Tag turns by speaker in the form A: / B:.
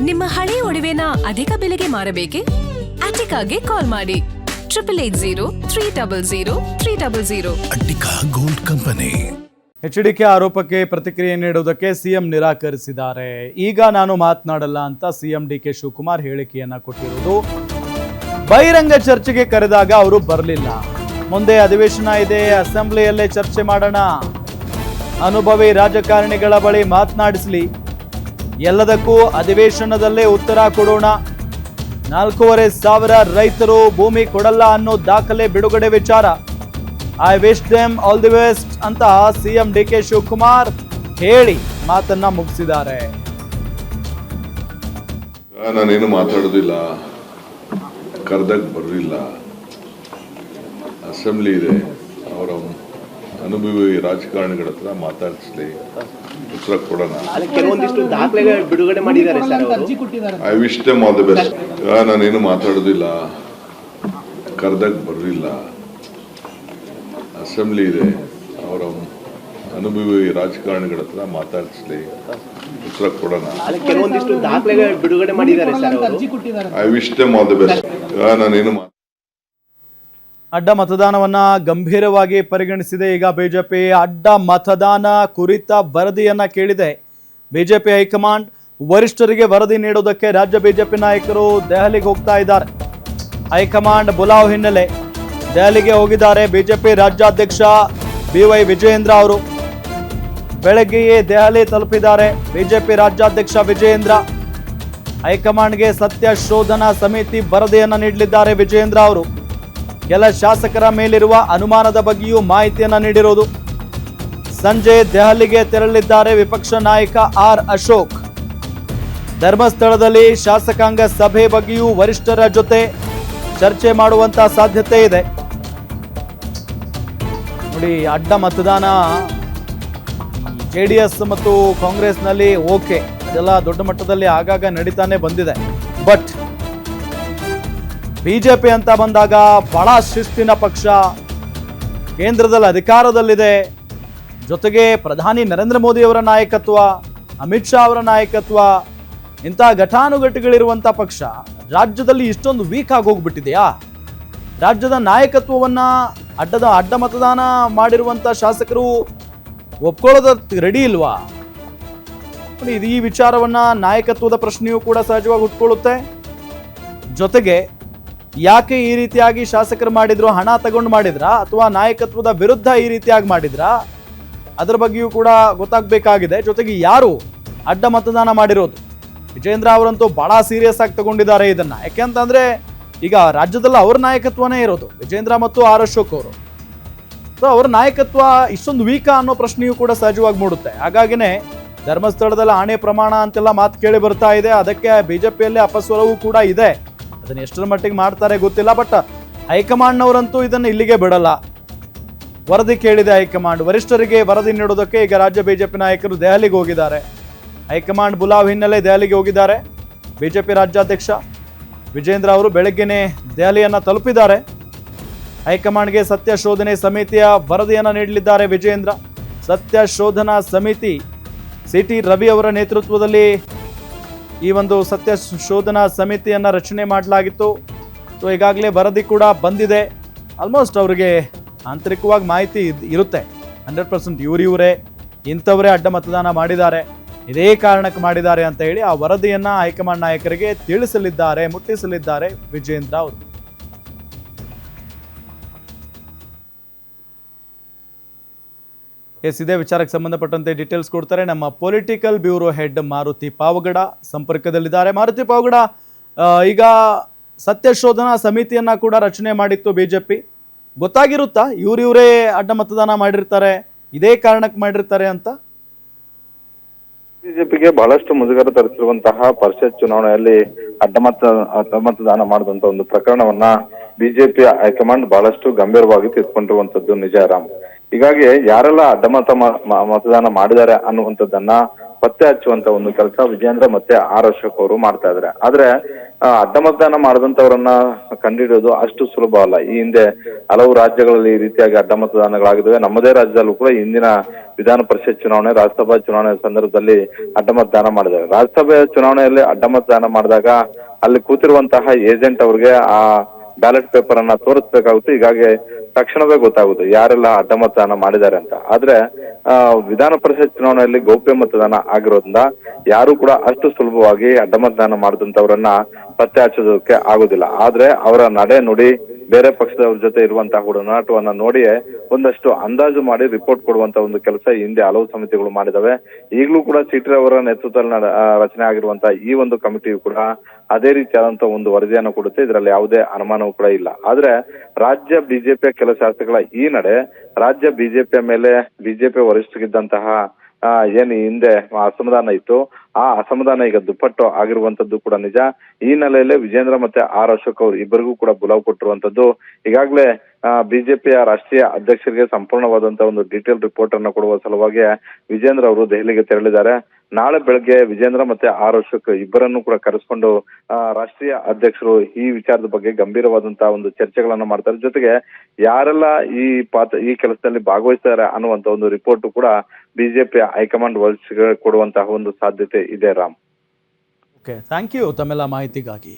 A: ನಿಮ್ಮ ಹಳೆ ಒಡವೆನ ಅಧಿಕ ಬೆಲೆಗೆ ಮಾರಬೇಕೆ? ಅಟಿಕಾಗೆ ಕಾಲ್ ಮಾಡಿ 8803000300.
B: Attica gold company.
C: ಎಚ್ಡಿಕೆ ಆರೋಪಕ್ಕೆ ಪ್ರತಿಕ್ರಿಯೆ ನೀಡುವುದಕ್ಕೆ ಸಿಎಂ ನಿರಾಕರಿಸಿದ್ದಾರೆ. ಈಗ ನಾನು ಮಾತನಾಡಲ್ಲ ಅಂತ ಸಿಎಂ ಡಿಕೆ ಶಿವಕುಮಾರ್ ಹೇಳಿಕೆಯನ್ನ ಕೊಟ್ಟಿರುವುದು. ಬಹಿರಂಗ ಚರ್ಚೆಗೆ ಕರೆದಾಗ ಅವರು ಬರಲಿಲ್ಲ. ಮುಂದೆ ಅಧಿವೇಶನ ಇದೆ, ಅಸೆಂಬ್ಲಿಯಲ್ಲೇ ಚರ್ಚೆ ಮಾಡೋಣ, ಅನುಭವಿ ರಾಜಕಾರಣಿಗಳ ಬಳಿ ಮಾತನಾಡಿಸಲಿ, ಎಲ್ಲದಕ್ಕೂ ಅಧಿವೇಶನದಲ್ಲೇ ಉತ್ತರ ಕೊಡೋಣ, 4,500 ರೈತರು ಭೂಮಿ ಕೊಡಲ್ಲ ಅನ್ನೋ ದಾಖಲೆ ಬಿಡುಗಡೆ ವಿಚಾರ, I wish them all the best ಅಂತ ಸಿಎಂ ಡಿಕೆ ಶಿವಕುಮಾರ್ ಹೇಳಿ ಮಾತನ್ನ ಮುಗಿಸಿದ್ದಾರೆ.
D: ನಾನೇನು ಮಾತಾಡೋದಿಲ್ಲ, ಕರೆದಾಗ ಬರಲಿಲ್ಲ, ಅಸೆಂಬ್ಲಿ ಇದೆ, ಅವರ ಅನುಭವಿ ರಾಜಕಾರಣಿಗಳ ಹತ್ರ ಮಾತಾಡಿಸ್ಲಿ, ಉತ್ತರ ಕೊಡೋಣ.
E: ಕೆಲವೊಂದಿಷ್ಟು ದಾಖಲೆಗಳು ಬಿಡುಗಡೆ ಮಾಡಿದ್ದಾರೆ ಸರ್ ಅವರು.
D: I wish them all the best. ನಾನೇನು ಮಾತಾಡೋದಿಲ್ಲ, ಕರೆದಾಗ ಬರಲಿಲ್ಲ, ಅಸೆಂಬ್ಲಿ ಇದೆ, ಅವರ ಅನುಭವಿ ರಾಜಕಾರಣಿಗಳ ಹತ್ರ ಮಾತಾಡಿಸ್ಲಿ, ಉತ್ತರ ಕೊಡೋಣ.
E: ಕೆಲವೊಂದಿಷ್ಟು ದಾಖಲೆಗಳು ಬಿಡುಗಡೆ ಮಾಡಿದ್ದಾರೆ ಸರ್ ಅವರು.
D: I wish them all the best. ನಾನೇನು
C: ಅಡ್ಡ ಮತದಾನವನ್ನ ಗಂಭೀರವಾಗಿ ಪರಿಗಣಿಸಿದೆ. ಈಗ ಬಿಜೆಪಿ ಅಡ್ಡ ಮತದಾನ ಕುರಿತ ವರದಿಯನ್ನ ಕೇಳಿದೆ. ಬಿಜೆಪಿ ಹೈಕಮಾಂಡ್ ವರಿಷ್ಠರಿಗೆ ವರದಿ ನೀಡುವುದಕ್ಕೆ ರಾಜ್ಯ ಬಿಜೆಪಿ ನಾಯಕರು ದೆಹಲಿಗೆ ಹೋಗ್ತಾ ಇದ್ದಾರೆ. ಹೈಕಮಾಂಡ್ ಬುಲಾವ್ ಹಿನ್ನೆಲೆ ದೆಹಲಿಗೆ ಹೋಗಿದ್ದಾರೆ. ಬಿಜೆಪಿ ರಾಜ್ಯಾಧ್ಯಕ್ಷ BY ವಿಜಯೇಂದ್ರ ಅವರು ಬೆಳಗ್ಗೆಯೇ ದೆಹಲಿ ತಲುಪಿದ್ದಾರೆ. ಬಿಜೆಪಿ ರಾಜ್ಯಾಧ್ಯಕ್ಷ ವಿಜಯೇಂದ್ರ ಹೈಕಮಾಂಡ್ಗೆ ಸತ್ಯ ಶೋಧನಾ ಸಮಿತಿ ವರದಿಯನ್ನ ನೀಡಲಿದ್ದಾರೆ. ವಿಜಯೇಂದ್ರ ಅವರು ಕೆಲ ಶಾಸಕರ ಮೇಲಿರುವ ಅನುಮಾನದ ಬಗ್ಗೆಯೂ ಮಾಹಿತಿಯನ್ನ ನೀಡಿರೋದು. ಸಂಜೆ ದೆಹಲಿಗೆ ತೆರಳಿದ್ದಾರೆ ವಿಪಕ್ಷ ನಾಯಕ R ಅಶೋಕ್. ಧರ್ಮಸ್ಥಳದಲ್ಲಿ ಶಾಸಕಾಂಗ ಸಭೆ ಬಗ್ಗೆಯೂ ವರಿಷ್ಠರ ಜೊತೆ ಚರ್ಚೆ ಮಾಡುವಂತ ಸಾಧ್ಯತೆ ಇದೆ. ನೋಡಿ, ಅಡ್ಡ ಮತದಾನ JDS ಮತ್ತು ಕಾಂಗ್ರೆಸ್ನಲ್ಲಿ ಓಕೆ, ಅದೆಲ್ಲ ದೊಡ್ಡ ಮಟ್ಟದಲ್ಲಿ ಆಗಾಗ ನಡೀತಾನೆ ಬಂದಿದೆ. ಬಟ್ ಬಿಜೆಪಿ ಅಂತ ಬಂದಾಗ ಬಹಳ ಶಿಸ್ತಿನ ಪಕ್ಷ, ಕೇಂದ್ರದಲ್ಲಿ ಅಧಿಕಾರದಲ್ಲಿದೆ, ಜೊತೆಗೆ ಪ್ರಧಾನಿ ನರೇಂದ್ರ ಮೋದಿ ಅವರ ನಾಯಕತ್ವ, ಅಮಿತ್ ಶಾ ಅವರ ನಾಯಕತ್ವ, ಇಂಥ ಘಟಾನುಘಟಿಗಳಿರುವಂಥ ಪಕ್ಷ ರಾಜ್ಯದಲ್ಲಿ ಇಷ್ಟೊಂದು ವೀಕ್ ಆಗಿ ಹೋಗ್ಬಿಟ್ಟಿದೆಯಾ? ರಾಜ್ಯದ ನಾಯಕತ್ವವನ್ನ ಅಡ್ಡ ಮತದಾನ ಮಾಡಿರುವಂಥ ಶಾಸಕರು ಒಪ್ಕೊಳ್ಳೋದಕ್ಕೆ ರೆಡಿ ಇಲ್ವಾ? ಈ ವಿಚಾರವನ್ನ ನಾಯಕತ್ವದ ಪ್ರಶ್ನೆಯೂ ಕೂಡ ಸಹಜವಾಗಿ ಹುಟ್ಕೊಳ್ಳುತ್ತೆ. ಜೊತೆಗೆ ಯಾಕೆ ಈ ರೀತಿಯಾಗಿ ಶಾಸಕರು ಮಾಡಿದ್ರು? ಹಣ ತಗೊಂಡು ಮಾಡಿದ್ರಾ ಅಥವಾ ನಾಯಕತ್ವದ ವಿರುದ್ಧ ಈ ರೀತಿಯಾಗಿ ಮಾಡಿದ್ರಾ? ಅದರ ಬಗ್ಗೆಯೂ ಕೂಡ ಗೊತ್ತಾಗಬೇಕಾಗಿದೆ. ಜೊತೆಗೆ ಯಾರು ಅಡ್ಡ ಮತದಾನ ಮಾಡಿರೋದು? ವಿಜೇಂದ್ರ ಅವರಂತೂ ಬಹಳ ಸೀರಿಯಸ್ ಆಗಿ ತಗೊಂಡಿದ್ದಾರೆ ಇದನ್ನ. ಯಾಕೆಂತಂದ್ರೆ ಈಗ ರಾಜ್ಯದಲ್ಲಿ ಅವ್ರ ನಾಯಕತ್ವನೇ ಇರೋದು, ವಿಜೇಂದ್ರ ಮತ್ತು R ಅಶೋಕ್ ಅವರು. ಸೊ ಅವರ ನಾಯಕತ್ವ ಇಷ್ಟೊಂದು ವೀಕ ಅನ್ನೋ ಪ್ರಶ್ನೆಯೂ ಕೂಡ ಸಹಜವಾಗಿ ಮೂಡುತ್ತೆ. ಹಾಗಾಗಿನೇ ಧರ್ಮಸ್ಥಳದಲ್ಲಿ ಆಣೆ ಪ್ರಮಾಣ ಅಂತೆಲ್ಲ ಮಾತು ಕೇಳಿ ಬರ್ತಾ ಇದೆ. ಅದಕ್ಕೆ ಬಿಜೆಪಿಯಲ್ಲಿ ಅಪಸ್ವರವೂ ಕೂಡ ಇದೆ. ಅದನ್ನ ಎಷ್ಟರ ಮಟ್ಟಿಗೆ ಮಾಡ್ತಾರೆ ಗೊತ್ತಿಲ್ಲ. ಬಟ್ ಹೈಕಮಾಂಡ್ನವರಂತೂ ಇದನ್ನು ಇಲ್ಲಿಗೆ ಬಿಡಲ್ಲ. ವರದಿ ಕೇಳಿದೆ ಹೈಕಮಾಂಡ್, ವರಿಷ್ಠರಿಗೆ ವರದಿ ನೀಡೋದಕ್ಕೆ ಈಗ ರಾಜ್ಯ ಬಿಜೆಪಿ ನಾಯಕರು ದೆಹಲಿಗೆ ಹೋಗಿದ್ದಾರೆ. ಹೈಕಮಾಂಡ್ ಬುಲಾವ್ ಹಿನ್ನೆಲೆ ದೆಹಲಿಗೆ ಹೋಗಿದ್ದಾರೆ. ಬಿಜೆಪಿ ರಾಜ್ಯಾಧ್ಯಕ್ಷ ವಿಜೇಂದ್ರ ಅವರು ಬೆಳಗ್ಗೆನೆ ದೆಹಲಿಯನ್ನ ತಲುಪಿದ್ದಾರೆ. ಹೈಕಮಾಂಡ್ಗೆ ಸತ್ಯ ಶೋಧನೆ ಸಮಿತಿಯ ವರದಿಯನ್ನ ನೀಡಲಿದ್ದಾರೆ ವಿಜೇಂದ್ರ. ಸತ್ಯ ಶೋಧನಾ ಸಮಿತಿ CT ರವಿ ಅವರ ನೇತೃತ್ವದಲ್ಲಿ ಈ ಒಂದು ಸತ್ಯ ಶೋಧನಾ ಸಮಿತಿಯನ್ನ ರಚನೆ ಮಾಡಲಾಗಿತ್ತು. ಸೊ ಈಗಾಗಲೇ ವರದಿ ಕೂಡ ಬಂದಿದೆ. ಆಲ್ಮೋಸ್ಟ್ ಅವರಿಗೆ ಆಂತರಿಕವಾಗಿ ಮಾಹಿತಿ ಇರುತ್ತೆ. 100% ಇವರೇ ಇಂಥವರೇ ಅಡ್ಡ ಮತದಾನ ಮಾಡಿದ್ದಾರೆ, ಇದೇ ಕಾರಣಕ್ಕೆ ಮಾಡಿದ್ದಾರೆ ಅಂತ ಹೇಳಿ ಆ ವರದಿಯನ್ನ ಹೈಕಮಾಂಡ್ ನಾಯಕರಿಗೆ ತಿಳಿಸಲಿದ್ದಾರೆ, ಮುಟ್ಟಿಸಲಿದ್ದಾರೆ ವಿಜೇಂದ್ರ ಅವರು. ಇದೇ ವಿಚಾರಕ್ಕೆ ಸಂಬಂಧಪಟ್ಟಂತೆ ಡೀಟೇಲ್ಸ್ ಕೊಡ್ತಾರೆ ನಮ್ಮ political bureau head Maruti Pavagada ಸಂಪರ್ಕದಲ್ಲಿದ್ದಾರೆ. ಮಾರುತಿ ಪಾವಗಡ, ಈಗ ಸತ್ಯ ಶೋಧನಾ ಸಮಿತಿಯನ್ನ ಕೂಡ ರಚನೆ ಮಾಡಿತ್ತು ಬಿಜೆಪಿ. ಗೊತ್ತಾಗಿರುತ್ತಾ ಇವರೇ ಅಡ್ಡ ಮತದಾನ ಮಾಡಿರ್ತಾರೆ, ಇದೇ ಕಾರಣಕ್ಕೆ ಮಾಡಿರ್ತಾರೆ ಅಂತ?
F: ಬಿಜೆಪಿಗೆ ಬಹಳಷ್ಟು ಮುಜುಗರ ತರಿಸಿರುವಂತಹ ಪರಿಷತ್ ಚುನಾವಣೆಯಲ್ಲಿ ಅಡ್ಡ ಮತದಾನ ಮಾಡಿದಂತ ಒಂದು ಪ್ರಕರಣವನ್ನ ಬಿಜೆಪಿ ಹೈಕಮಾಂಡ್ ಬಹಳಷ್ಟು ಗಂಭೀರವಾಗಿ ತೆಗೆದುಕೊಂಡಿರುವಂತದ್ದು ನಿಜ ರಾಮ್. ಹೀಗಾಗಿ ಯಾರೆಲ್ಲ ಅಡ್ಡ ಮತದಾನ ಮಾಡಿದ್ದಾರೆ ಅನ್ನುವಂಥದ್ದನ್ನ ಪತ್ತೆ ಹಚ್ಚುವಂತ ಒಂದು ಕೆಲಸ ವಿಜೇಂದ್ರ ಮತ್ತೆ R ಅಶೋಕ್ ಅವರು ಮಾಡ್ತಾ ಇದ್ದಾರೆ. ಆದ್ರೆ ಅಡ್ಡ ಮತದಾನ ಮಾಡಿದಂತವರನ್ನ ಕಂಡುಹಿಡಿಯೋದು ಅಷ್ಟು ಸುಲಭ ಅಲ್ಲ. ಈ ಹಿಂದೆ ಹಲವು ರಾಜ್ಯಗಳಲ್ಲಿ ಈ ರೀತಿಯಾಗಿ ಅಡ್ಡ ಮತದಾನಗಳಾಗಿದ್ದಾವೆ. ನಮ್ಮದೇ ರಾಜ್ಯದಲ್ಲೂ ಕೂಡ ಇಂದಿನ ವಿಧಾನ ಪರಿಷತ್ ಚುನಾವಣೆ, ರಾಜ್ಯಸಭಾ ಚುನಾವಣೆ ಸಂದರ್ಭದಲ್ಲಿ ಅಡ್ಡ ಮತದಾನ ಮಾಡಿದ್ದಾರೆ. ರಾಜ್ಯಸಭೆ ಚುನಾವಣೆಯಲ್ಲಿ ಅಡ್ಡ ಮತದಾನ ಮಾಡಿದಾಗ ಅಲ್ಲಿ ಕೂತಿರುವಂತಹ ಏಜೆಂಟ್ ಅವ್ರಿಗೆ ಆ ಬ್ಯಾಲೆಟ್ ಪೇಪರ್ ಅನ್ನ ತೋರಿಸ್ಬೇಕಾಗುತ್ತೆ. ಹೀಗಾಗಿ ತಕ್ಷಣವೇ ಗೊತ್ತಾಗುತ್ತೆ ಯಾರೆಲ್ಲ ಅಡ್ಡ ಮತದಾನ ಮಾಡಿದ್ದಾರೆ ಅಂತ. ಆದ್ರೆ ವಿಧಾನ ಪರಿಷತ್ ಚುನಾವಣೆಯಲ್ಲಿ ಗೌಪ್ಯ ಮತದಾನ ಆಗಿರೋದ್ರಿಂದ ಯಾರು ಕೂಡ ಅಷ್ಟು ಸುಲಭವಾಗಿ ಅಡ್ಡ ಮತದಾನ ಮಾಡಿದಂತವರನ್ನ ಪತ್ತೆ ಹಚ್ಚೋದಕ್ಕೆ ಆಗುದಿಲ್ಲ. ಆದ್ರೆ ಅವರ ನಡೆ ನುಡಿ, ಬೇರೆ ಪಕ್ಷದವ್ರ ಜೊತೆ ಇರುವಂತಹ ಒಡನಾಟವನ್ನ ನೋಡಿ ಒಂದಷ್ಟು ಅಂದಾಜು ಮಾಡಿ ರಿಪೋರ್ಟ್ ಕೊಡುವಂತ ಒಂದು ಕೆಲಸ ಹಿಂದೆ ಹಲವು ಸಮಿತಿಗಳು ಮಾಡಿದಾವೆ. ಈಗಲೂ ಕೂಡ ಸಿಟಿ ಅವರ ನೇತೃತ್ವದಲ್ಲಿ ರಚನೆ ಆಗಿರುವಂತಹ ಈ ಒಂದು ಕಮಿಟಿಯು ಕೂಡ ಅದೇ ರೀತಿಯಾದಂತಹ ಒಂದು ವರದಿಯನ್ನು ಕೊಡುತ್ತೆ. ಇದರಲ್ಲಿ ಯಾವುದೇ ಅನುಮಾನವೂ ಕೂಡ ಇಲ್ಲ. ಆದ್ರೆ ರಾಜ್ಯ ಬಿಜೆಪಿಯ ಕೆಲ ಶಾಸಕರ ಈ ನಡೆ ರಾಜ್ಯ ಬಿಜೆಪಿಯ ಮೇಲೆ ಬಿಜೆಪಿ ವರಿಷ್ಠರಿದ್ದಂತಹ ಏನ್ ಹಿಂದೆ ಅಸಮಾಧಾನ ಇತ್ತು, ಆ ಅಸಮಾಧಾನ ಈಗ ದುಪ್ಪಟ್ಟು ಆಗಿರುವಂತದ್ದು ಕೂಡ ನಿಜ. ಈ ನೆಲೆಯಲ್ಲೇ ವಿಜೇಂದ್ರ ಮತ್ತೆ ಆರ್ ಅಶೋಕ್ ಅವರು ಇಬ್ಬರಿಗೂ ಕೂಡ ಬುಲಾವ್ ಕೊಟ್ಟಿರುವಂತದ್ದು. ಈಗಾಗಲೇ ಬಿಜೆಪಿಯ ರಾಷ್ಟ್ರೀಯ ಅಧ್ಯಕ್ಷರಿಗೆ ಸಂಪೂರ್ಣವಾದಂತಹ ಒಂದು ಡೀಟೇಲ್ ರಿಪೋರ್ಟ್ ಅನ್ನು ಕೊಡುವ ಸಲುವಾಗಿ ವಿಜೇಂದ್ರ ಅವರು ದೆಹಲಿಗೆ ತೆರಳಿದ್ದಾರೆ. ನಾಳೆ ಬೆಳಗ್ಗೆ ವಿಜೇಂದ್ರ ಮತ್ತೆ ಆರ್ ಅಶೋಕ್ ಇಬ್ಬರನ್ನು ಕೂಡ ಕರೆಸ್ಕೊಂಡು ರಾಷ್ಟ್ರೀಯ ಅಧ್ಯಕ್ಷರು ಈ ವಿಚಾರದ ಬಗ್ಗೆ ಗಂಭೀರವಾದಂತಹ ಒಂದು ಚರ್ಚೆಗಳನ್ನ ಮಾಡ್ತಾರೆ. ಜೊತೆಗೆ ಯಾರೆಲ್ಲ ಈ ಕೆಲಸದಲ್ಲಿ ಭಾಗವಹಿಸ್ತಾರೆ ಅನ್ನುವಂತ ಒಂದು ರಿಪೋರ್ಟ್ ಕೂಡ ಬಿಜೆಪಿ ಹೈಕಮಾಂಡ್ ಕೊಡುವಂತಹ ಒಂದು ಸಾಧ್ಯತೆ ಇದೆ. ರಾಮ್,
C: ಓಕೆ, ಥ್ಯಾಂಕ್ ಯು ತಮ್ಮೆಲ್ಲ ಮಾಹಿತಿಗಾಗಿ.